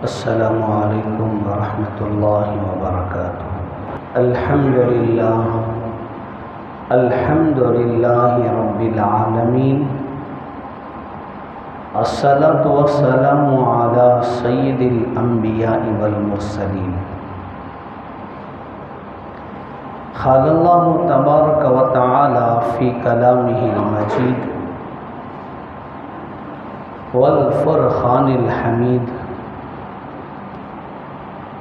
السلام علیکم ورحمۃ اللہ وبرکاتہ۔ الحمد للہ رب العالمین، الصلاۃ والسلام علی سید الانبیاء والمرسلین۔ قال اللہ تبارک و تعالی فی کلامہ المجید والفرقان الحمید۔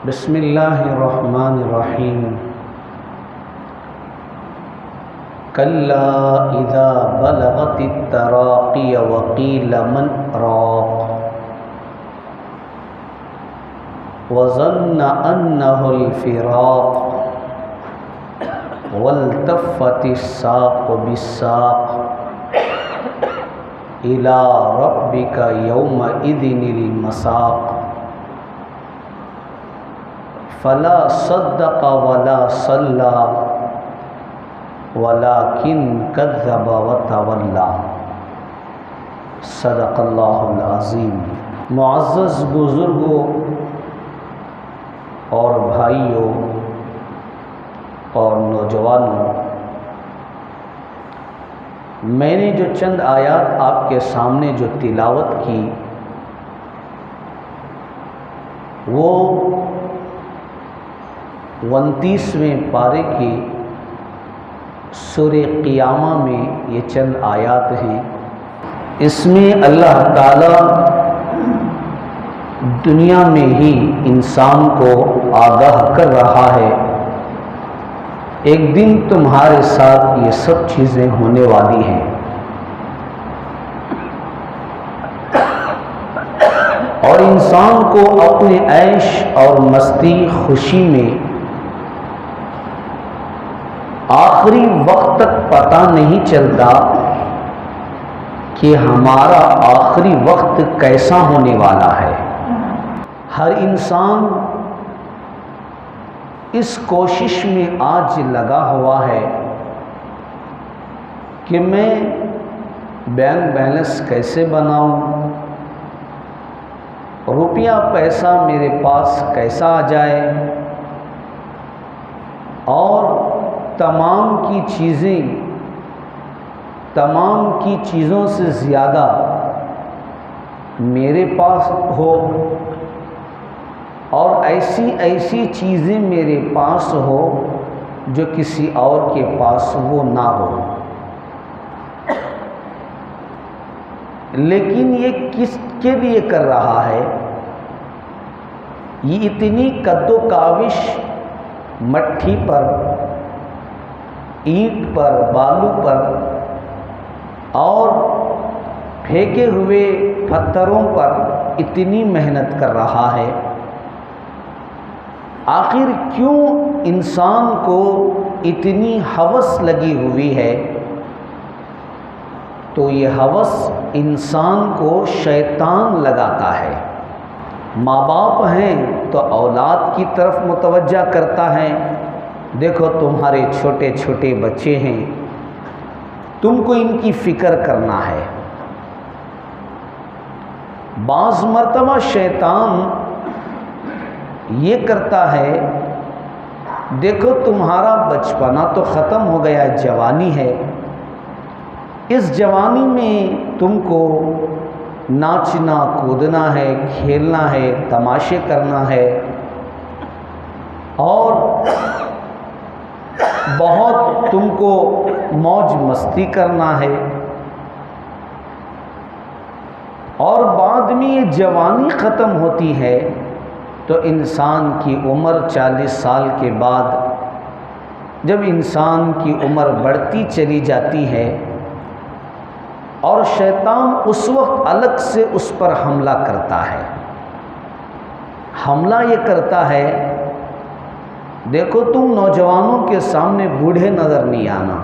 بسم اللہ الرحمن الرحیم۔ کلا اذا بلغت التراقی وقیل من راق وظن انہ الفراق والتفت الساق بالساق الی ربک یومئذ المساق فلا صدق ولا صلى ولكن كذب وتولى۔ صدق اللہ العظیم۔ معزز بزرگوں اور بھائیوں اور نوجوانوں، میں نے جو چند آیات آپ کے سامنے جو تلاوت کی وہ 29ویں پارے کی سورہ قیامہ میں یہ چند آیات ہیں۔ اس میں اللہ تعالی دنیا میں ہی انسان کو آگاہ کر رہا ہے، ایک دن تمہارے ساتھ یہ سب چیزیں ہونے والی ہیں، اور انسان کو اپنے عیش اور مستی خوشی میں آخری وقت تک پتہ نہیں چلتا کہ ہمارا آخری وقت کیسا ہونے والا ہے۔ ہر انسان اس کوشش میں آج لگا ہوا ہے کہ میں بینک بیلنس کیسے بناؤں، روپیہ پیسہ میرے پاس کیسا آ جائے، اور تمام کی چیزوں سے زیادہ میرے پاس ہو، اور ایسی چیزیں میرے پاس ہو جو کسی اور کے پاس وہ نہ ہو۔ لیکن یہ کس کے لیے کر رہا ہے؟ یہ اتنی کد و کاوش مٹی پر، اینٹ پر، بالو پر اور پھینکے ہوئے پتھروں پر اتنی محنت کر رہا ہے۔ آخر کیوں انسان کو اتنی ہوس لگی ہوئی ہے؟ تو یہ ہوس انسان کو شیطان لگاتا ہے۔ ماں باپ ہیں تو اولاد کی طرف متوجہ کرتا ہے، دیکھو تمہارے چھوٹے چھوٹے بچے ہیں، تم کو ان کی فکر کرنا ہے۔ بعض مرتبہ شیطان یہ کرتا ہے، دیکھو تمہارا بچپنا تو ختم ہو گیا، جوانی ہے، اس جوانی میں تم کو ناچنا کودنا ہے، کھیلنا ہے، تماشے کرنا ہے، اور بہت تم کو موج مستی کرنا ہے، اور بعد میں یہ جوانی ختم ہوتی ہے تو انسان کی عمر 40 سال کے بعد جب انسان کی عمر بڑھتی چلی جاتی ہے، اور شیطان اس وقت الگ سے اس پر حملہ کرتا ہے۔ حملہ یہ کرتا ہے، دیکھو تم نوجوانوں کے سامنے بوڑھے نظر نہیں آنا،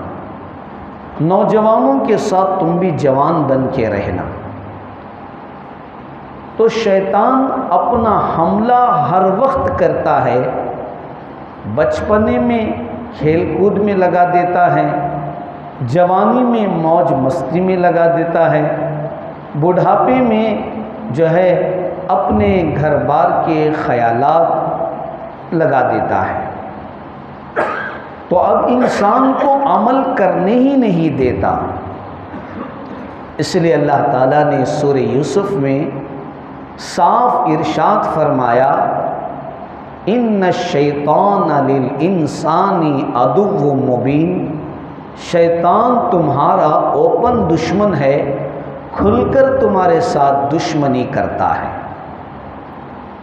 نوجوانوں کے ساتھ تم بھی جوان بن کے رہنا۔ تو شیطان اپنا حملہ ہر وقت کرتا ہے، بچپنے میں کھیل کود میں لگا دیتا ہے، جوانی میں موج مستی میں لگا دیتا ہے، بڑھاپے میں جو ہے اپنے گھر بار کے خیالات لگا دیتا ہے، تو اب انسان کو عمل کرنے ہی نہیں دیتا۔ اس لیے اللہ تعالیٰ نے سورہ یوسف میں صاف ارشاد فرمایا، ان الشیطان للانسان عدو مبین، شیطان تمہارا اوپن دشمن ہے، کھل کر تمہارے ساتھ دشمنی کرتا ہے۔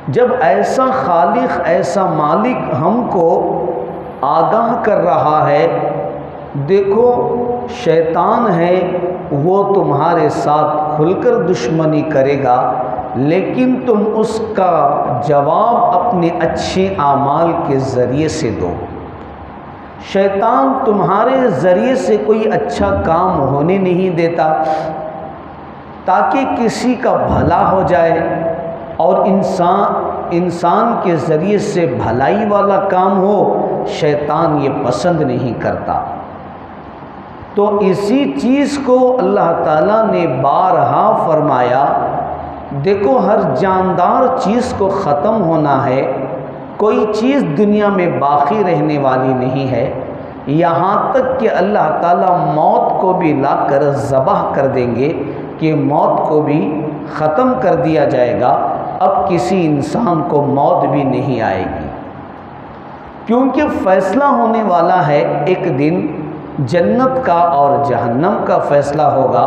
جب ایسا خالق، ایسا مالک ہم کو آگاہ کر رہا ہے، دیکھو شیطان ہے وہ تمہارے ساتھ کھل کر دشمنی کرے گا، لیکن تم اس کا جواب اپنے اچھے اعمال کے ذریعے سے دو۔ شیطان تمہارے ذریعے سے کوئی اچھا کام ہونے نہیں دیتا تاکہ کسی کا بھلا ہو جائے، اور انسان کے ذریعے سے بھلائی والا کام ہو، شیطان یہ پسند نہیں کرتا۔ تو اسی چیز کو اللہ تعالیٰ نے بارہا فرمایا، دیکھو ہر جاندار چیز کو ختم ہونا ہے، کوئی چیز دنیا میں باقی رہنے والی نہیں ہے، یہاں تک کہ اللہ تعالیٰ موت کو بھی لا کر ذبح کر دیں گے کہ موت کو بھی ختم کر دیا جائے گا، اب کسی انسان کو موت بھی نہیں آئے گی، کیونکہ فیصلہ ہونے والا ہے۔ ایک دن جنت کا اور جہنم کا فیصلہ ہوگا،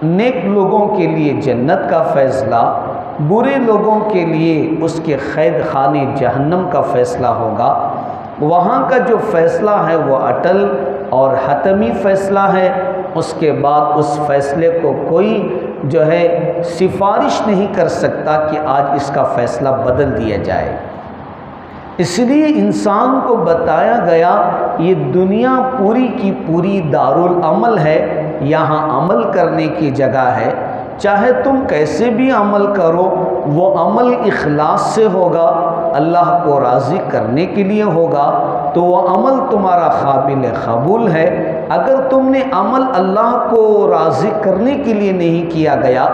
نیک لوگوں کے لیے جنت کا فیصلہ، برے لوگوں کے لیے اس کے قید خانے جہنم کا فیصلہ ہوگا۔ وہاں کا جو فیصلہ ہے وہ اٹل اور حتمی فیصلہ ہے، اس کے بعد اس فیصلے کو کوئی جو ہے سفارش نہیں کر سکتا کہ آج اس کا فیصلہ بدل دیا جائے۔ اس لیے انسان کو بتایا گیا یہ دنیا پوری کی پوری دارالعمل ہے، یہاں عمل کرنے کی جگہ ہے، چاہے تم کیسے بھی عمل کرو، وہ عمل اخلاص سے ہوگا، اللہ کو راضی کرنے کے لیے ہوگا، تو وہ عمل تمہارا قابل قبول ہے۔ اگر تم نے عمل اللہ کو راضی کرنے کے لیے نہیں کیا گیا،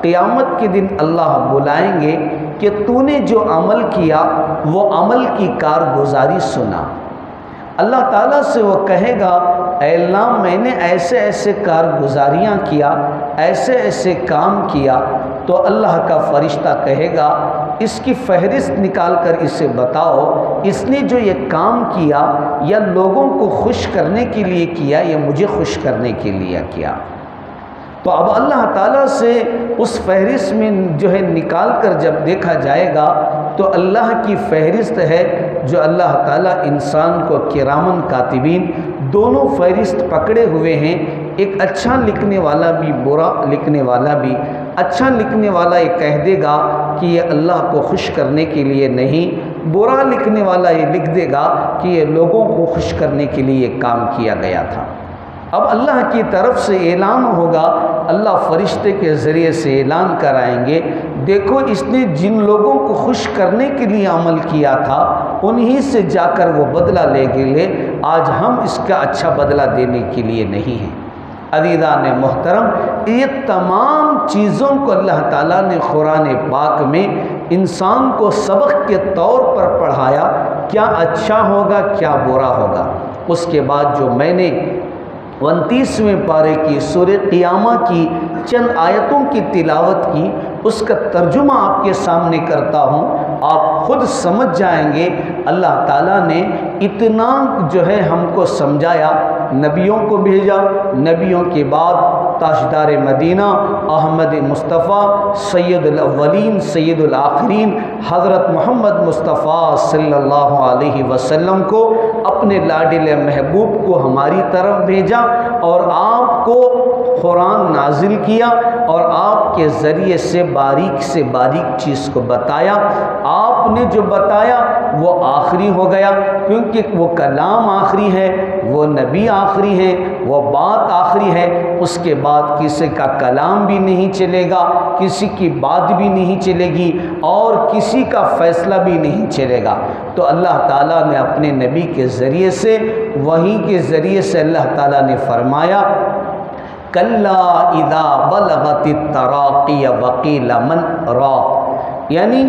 قیامت کے دن اللہ بلائیں گے کہ تو نے جو عمل کیا وہ عمل کی کارگزاری سنا۔ اللہ تعالیٰ سے وہ کہے گا، اے اللہ میں نے ایسے ایسے کارگزاریاں کیا، ایسے ایسے کام کیا، تو اللہ کا فرشتہ کہے گا اس کی فہرست نکال کر اسے بتاؤ، اس نے جو یہ کام کیا یا لوگوں کو خوش کرنے کے لیے کیا یا مجھے خوش کرنے کے لیے کیا۔ تو اب اللہ تعالیٰ سے اس فہرست میں جو ہے نکال کر جب دیکھا جائے گا تو اللہ کی فہرست ہے جو اللہ تعالیٰ انسان کو کرامن کاتبین دونوں فہرست پکڑے ہوئے ہیں، ایک اچھا لکھنے والا بھی برا لکھنے والا بھی۔ اچھا لکھنے والا یہ کہہ دے گا کہ یہ اللہ کو خوش کرنے کے لیے نہیں، برا لکھنے والا یہ لکھ دے گا کہ یہ لوگوں کو خوش کرنے کے لیے یہ کام کیا گیا تھا۔ اب اللہ کی طرف سے اعلان ہوگا، اللہ فرشتے کے ذریعے سے اعلان کرائیں گے، دیکھو اس نے جن لوگوں کو خوش کرنے کے لیے عمل کیا تھا انہی سے جا کر وہ بدلہ لے، آج ہم اس کا اچھا بدلہ دینے کے لیے نہیں ہیں۔ عزیزان محترم، یہ تمام چیزوں کو اللہ تعالیٰ نے قرآن پاک میں انسان کو سبق کے طور پر پڑھایا، کیا اچھا ہوگا کیا برا ہوگا۔ اس کے بعد جو میں نے 29ویں پارے کی سورہ قیامہ کی چند آیتوں کی تلاوت کی، اس کا ترجمہ آپ کے سامنے کرتا ہوں، آپ خود سمجھ جائیں گے اللہ تعالیٰ نے اتنا جو ہے ہم کو سمجھایا، نبیوں کو بھیجا، نبیوں کے بعد تاجدار مدینہ احمد مصطفیٰ سید الاولین سید الآخرین حضرت محمد مصطفیٰ صلی اللہ علیہ وسلم کو، اپنے لاڈلے محبوب کو ہماری طرف بھیجا اور آپ کو قرآن نازل کیا اور آپ کے ذریعے سے باریک چیز کو بتایا۔ آپ نے جو بتایا وہ آخری ہو گیا، کیونکہ وہ کلام آخری ہے، وہ نبی آخری ہے، وہ بات آخری ہے، اس کے بعد کسی کا کلام بھی نہیں چلے گا، کسی کی بات بھی نہیں چلے گی اور کسی کا فیصلہ بھی نہیں چلے گا۔ تو اللہ تعالیٰ نے اپنے نبی کے ذریعے سے، وحی کے ذریعے سے اللہ تعالیٰ نے فرمایا، کلا اذا بلغت التراقی وقیل من راق، یعنی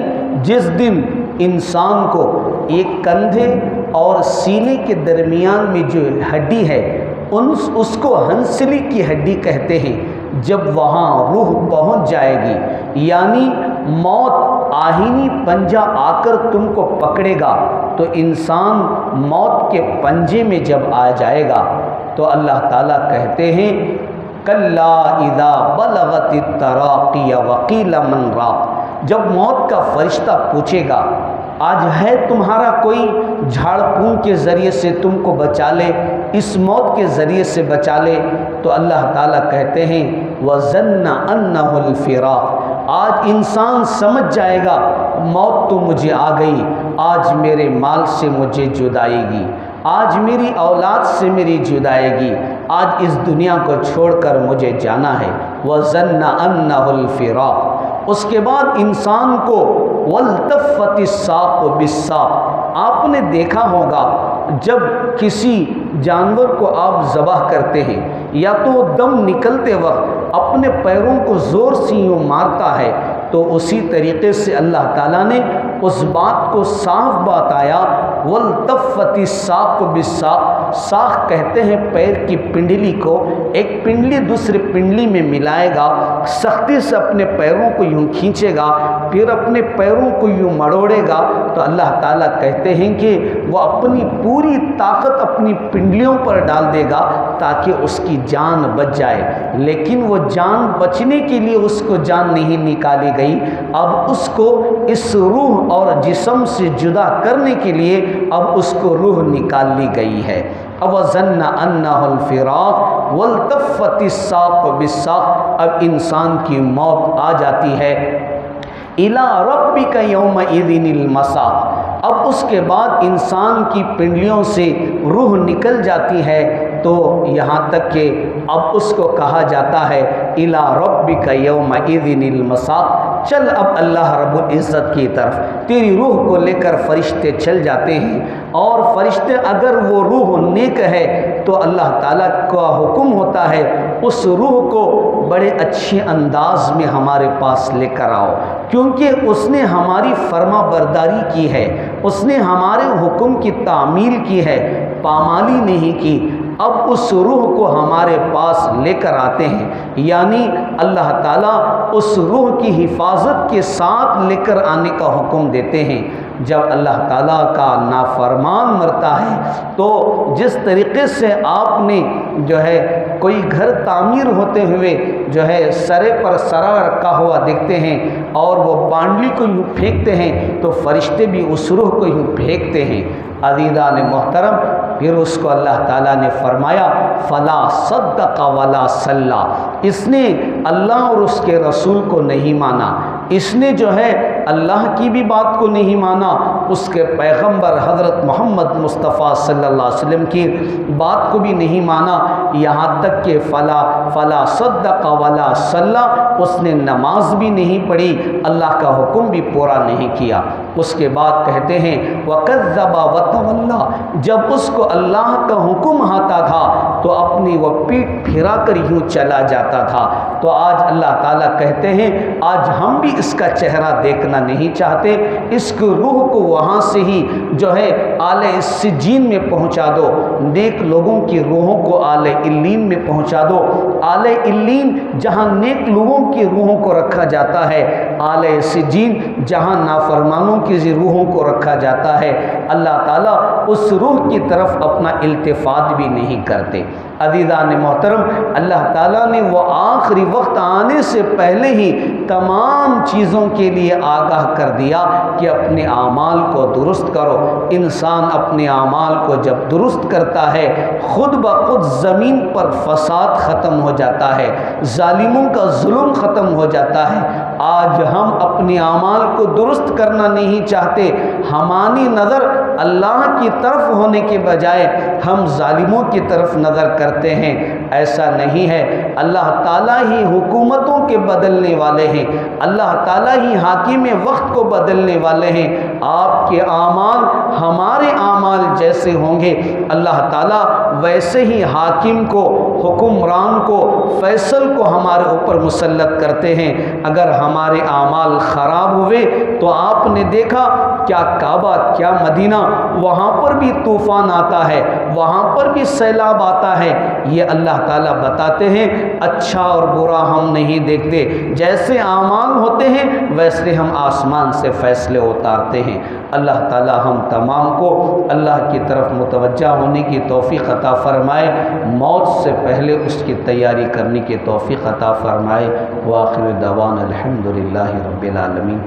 جس دن انسان کو ایک کندھے اور سینے کے درمیان میں جو ہڈی ہے اس کو ہنسلی کی ہڈی کہتے ہیں، جب وہاں روح پہنچ جائے گی، یعنی موت آہینی پنجہ آ کر تم کو پکڑے گا، تو انسان موت کے پنجے میں جب آ جائے گا تو اللہ تعالیٰ کہتے ہیں کلا اذا بلغت التراقی وقیل من راق، جب موت کا فرشتہ پوچھے گا آج ہے تمہارا کوئی جھاڑ پھونک کے ذریعے سے تم کو بچا لے، اس موت کے ذریعے سے بچا لے، تو اللہ تعالیٰ کہتے ہیں وَظَنَّ أَنَّهُ الْفِرَاقُ، آج انسان سمجھ جائے گا موت تو مجھے آ گئی، آج میرے مال سے مجھے جدائے گی، آج میری اولاد سے میری جدائے گی، آج اس دنیا کو چھوڑ کر مجھے جانا ہے۔ وَظَنَّ أَنَّهُ الْفِرَاقُ، اس کے بعد انسان کو وَالْتَفَّتِ السَّاقُ بِالسَّاقِ، آپ نے دیکھا ہوگا جب کسی جانور کو آپ ذبح کرتے ہیں یا تو دم نکلتے وقت اپنے پیروں کو زور سے یوں مارتا ہے، تو اسی طریقے سے اللہ تعالیٰ نے اس بات کو صاف بتایا وَالْتَفَّتِ السَّاقُ بِالسَّاقِ، ساق کہتے ہیں پیر کی پنڈلی کو، ایک پنڈلی دوسرے پنڈلی میں ملائے گا، سختی سے اپنے پیروں کو یوں کھینچے گا، پھر اپنے پیروں کو یوں مڑوڑے گا، تو اللہ تعالیٰ کہتے ہیں کہ وہ اپنی پوری طاقت اپنی پنڈلیوں پر ڈال دے گا تاکہ اس کی جان بچ جائے، لیکن وہ جان بچنے کے لیے اس کو جان نہیں نکالی گئی، اب اس کو اس روح اور جسم سے جدا کرنے کے لیے اب اس کو روح نکال لی گئی ہے۔ وَظَنَّ أَنَّهُ الْفِرَاقُ وَالْتَفَّتِ السَّاقُ بِالسَّاقِ، اب انسان کی موت آ جاتی ہے۔ إِلَىٰ رَبِّكَ يَوْمَئِذٍ الْمَسَاقُ، اب اس کے بعد انسان کی پنڈلیوں سے روح نکل جاتی ہے، تو یہاں تک کہ اب اس کو کہا جاتا ہے إِلَىٰ رَبِّكَ يَوْمَئِذٍ الْمَسَاقُ، چل اب اللہ رب العزت کی طرف، تیری روح کو لے کر فرشتے چل جاتے ہیں، اور فرشتے اگر وہ روح نیک ہے تو اللہ تعالیٰ کا حکم ہوتا ہے اس روح کو بڑے اچھے انداز میں ہمارے پاس لے کر آؤ، کیونکہ اس نے ہماری فرما برداری کی ہے، اس نے ہمارے حکم کی تعمیل کی ہے، پامالی نہیں کی۔ اب اس روح کو ہمارے پاس لے کر آتے ہیں، یعنی اللہ تعالیٰ اس روح کی حفاظت کے ساتھ لے کر آنے کا حکم دیتے ہیں۔ جب اللہ تعالیٰ کا نافرمان مرتا ہے تو جس طریقے سے آپ نے جو ہے کوئی گھر تعمیر ہوتے ہوئے جو ہے سرے پر سرا رکھا ہوا دیکھتے ہیں اور وہ بانڈلی کو یوں پھینکتے ہیں، تو فرشتے بھی اس روح کو یوں پھینکتے ہیں۔ عزیزان محترم، پھر اس کو اللہ تعالیٰ نے فرمایا فلا صدق ولا صلی، اس نے اللہ اور اس کے رسول کو نہیں مانا، اس نے جو ہے اللہ کی بھی بات کو نہیں مانا، اس کے پیغمبر حضرت محمد مصطفیٰ صلی اللہ علیہ وسلم کی بات کو بھی نہیں مانا، یہاں تک کہ فلا صدق ولا صلی، اس نے نماز بھی نہیں پڑھی، اللہ کا حکم بھی پورا نہیں کیا۔ اس کے بعد کہتے ہیں وَكَذَّبَ وَتَوَلَّى، جب اس کو اللہ کا حکم آتا تھا تو اپنی وہ پیٹھ پھرا کر یوں چلا جاتا تھا۔ تو آج اللہ تعالیٰ کہتے ہیں آج ہم بھی اس کا چہرہ دیکھنا نہیں چاہتے، اس کی روح کو وہاں سے ہی جو ہے اعلی سجین میں پہنچا دو، نیک لوگوں کی روحوں کو اعلی علین میں پہنچا دو، اعلی علین جہاں نیک لوگوں کی روحوں کو رکھا جاتا ہے، اعلی سجین جہاں نافرمانوں کی روحوں کو رکھا جاتا ہے۔ اللہ تعالیٰ اس روح کی طرف اپنا التفات بھی نہیں کرتے۔ عزیزان محترم، اللہ تعالیٰ نے وہ آخری وقت آنے سے پہلے ہی تمام چیزوں کے لیے آگاہ کر دیا کہ اپنے اعمال کو درست کرو۔ انسان اپنے اعمال کو جب درست کرتا ہے خود بخود زمین پر فساد ختم ہو جاتا ہے، ظالموں کا ظلم ختم ہو جاتا ہے۔ آج ہم اپنے اعمال کو درست کرنا نہیں چاہتے، ہماری نظر اللہ کی طرف ہونے کے بجائے ہم ظالموں کی طرف نظر کرتے ہیں۔ ایسا نہیں ہے، اللہ تعالیٰ ہی حکومتوں کے بدلنے والے ہیں، اللہ تعالیٰ ہی حاکم وقت کو بدلنے والے ہیں۔ آپ کے اعمال ہمارے اعمال جیسے ہوں گے، اللہ تعالیٰ ویسے ہی حاکم کو حکمران کو، فیصل کو ہمارے اوپر مسلط کرتے ہیں۔ اگر ہمارے اعمال خراب ہوئے تو آپ نے دیکھا کیا کعبہ کیا مدینہ، وہاں پر بھی طوفان آتا ہے، وہاں پر بھی سیلاب آتا ہے۔ یہ اللہ تعالیٰ بتاتے ہیں اچھا اور برا ہم نہیں دیکھتے، جیسے اعمال ہوتے ہیں ویسے ہم آسمان سے فیصلے اتارتے ہیں۔ اللہ تعالیٰ ہم تمام کو اللہ کی طرف متوجہ ہونے کی توفیق عطا فرمائے، موت سے پہلے اس کی تیاری کرنے کی توفیق عطا فرمائے۔ وآخر دعوانا الحمدللہ رب العالمین۔